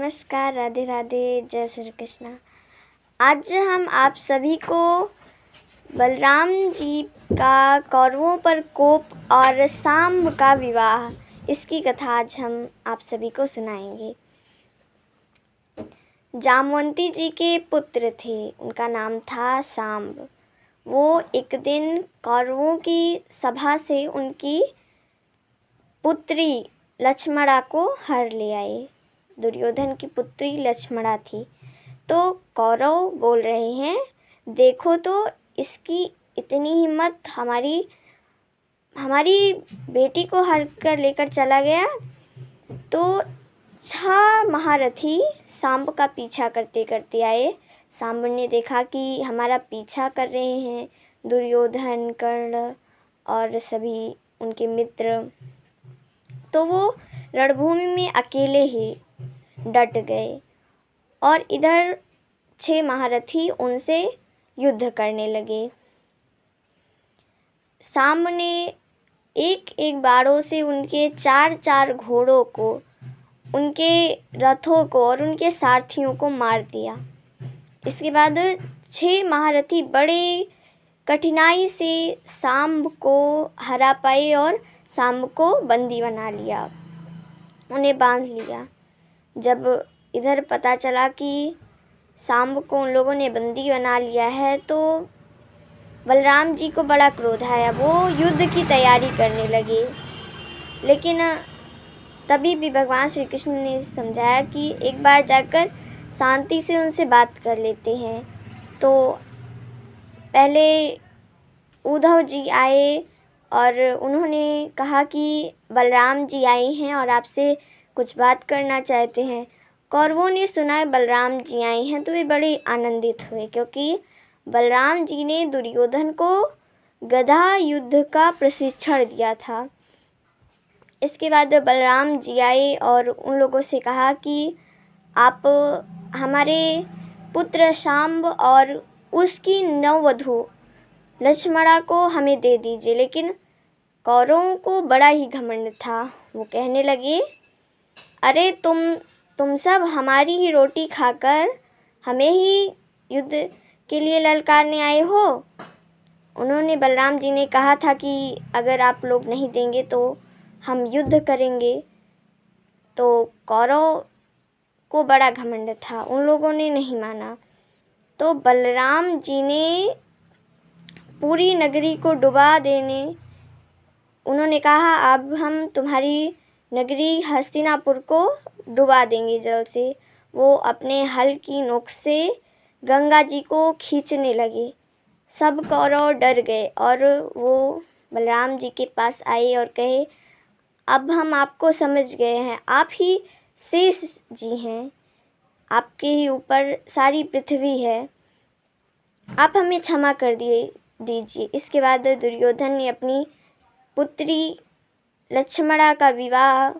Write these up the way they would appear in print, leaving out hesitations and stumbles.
नमस्कार, राधे राधे, जय श्री कृष्णा। आज हम आप सभी को बलराम जी का कौरवों पर कोप और सांब का विवाह, इसकी कथा आज हम आप सभी को सुनाएंगे। जामवंती जी के पुत्र थे, उनका नाम था सांब। वो एक दिन कौरवों की सभा से उनकी पुत्री लक्ष्मणा को हर ले आए। दुर्योधन की पुत्री लक्ष्मणा थी। तो कौरव बोल रहे हैं, देखो तो इसकी इतनी हिम्मत, हमारी बेटी को हर कर लेकर चला गया। तो 6 महारथी सांब का पीछा करते करते आए। सांब ने देखा कि हमारा पीछा कर रहे हैं दुर्योधन, कर्ण और सभी उनके मित्र। तो वो रणभूमि में अकेले ही डट गए और इधर 6 महारथी उनसे युद्ध करने लगे। सांब ने एक एक बाणों से उनके 4 घोड़ों को, उनके रथों को और उनके सारथियों को मार दिया। इसके बाद 6 महारथी बड़े कठिनाई से सांब को हरा पाए और सांब को बंदी बना लिया, उन्हें बांध लिया। जब इधर पता चला कि सांब को उन लोगों ने बंदी बना लिया है तो बलराम जी को बड़ा क्रोध आया। वो युद्ध की तैयारी करने लगे, लेकिन तभी भी भगवान श्री कृष्ण ने समझाया कि एक बार जाकर शांति से उनसे बात कर लेते हैं। तो पहले उद्धव जी आए और उन्होंने कहा कि बलराम जी आए हैं और आपसे कुछ बात करना चाहते हैं। कौरवों ने सुना बलराम जी आए हैं तो वे बड़े आनंदित हुए, क्योंकि बलराम जी ने दुर्योधन को गदा युद्ध का प्रशिक्षण दिया था। इसके बाद बलराम जी आए और उन लोगों से कहा कि आप हमारे पुत्र सांब और उसकी नववधू लक्ष्मणा को हमें दे दीजिए। लेकिन कौरवों को बड़ा ही घमंड था। वो कहने लगे, अरे तुम सब हमारी ही रोटी खाकर हमें ही युद्ध के लिए ललकारने आए हो। उन्होंने बलराम जी ने कहा था कि अगर आप लोग नहीं देंगे तो हम युद्ध करेंगे। तो कौरव को बड़ा घमंड था, उन लोगों ने नहीं माना। तो बलराम जी ने पूरी नगरी को डुबा देने, उन्होंने कहा अब हम तुम्हारी नगरी हस्तिनापुर को डुबा देंगे जल से। वो अपने हल की नोक से गंगा जी को खींचने लगे। सब कौरव डर गए और वो बलराम जी के पास आए और कहे, अब हम आपको समझ गए हैं, आप ही शेष जी हैं, आपके ही ऊपर सारी पृथ्वी है, आप हमें क्षमा कर दीजिए। इसके बाद दुर्योधन ने अपनी पुत्री लक्ष्मणा का विवाह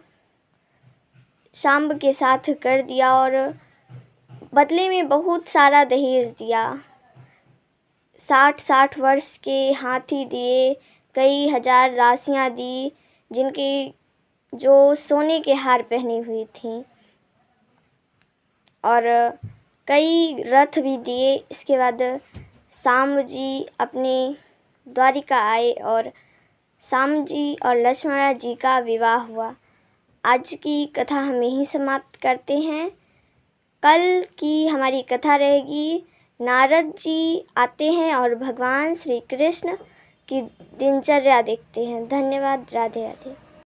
सांब के साथ कर दिया और बदले में बहुत सारा दहेज दिया। 60 वर्ष के हाथी दिए, कई हजार दासियां दी, जो सोने के हार पहनी हुई थीं, और कई रथ भी दिए। इसके बाद सांब जी अपने द्वारिका आए और सांब जी और लक्ष्मणा जी का विवाह हुआ। आज की कथा हम यहीं समाप्त करते हैं। कल की हमारी कथा रहेगी, नारद जी आते हैं और भगवान श्री कृष्ण की दिनचर्या देखते हैं। धन्यवाद। राधे राधे।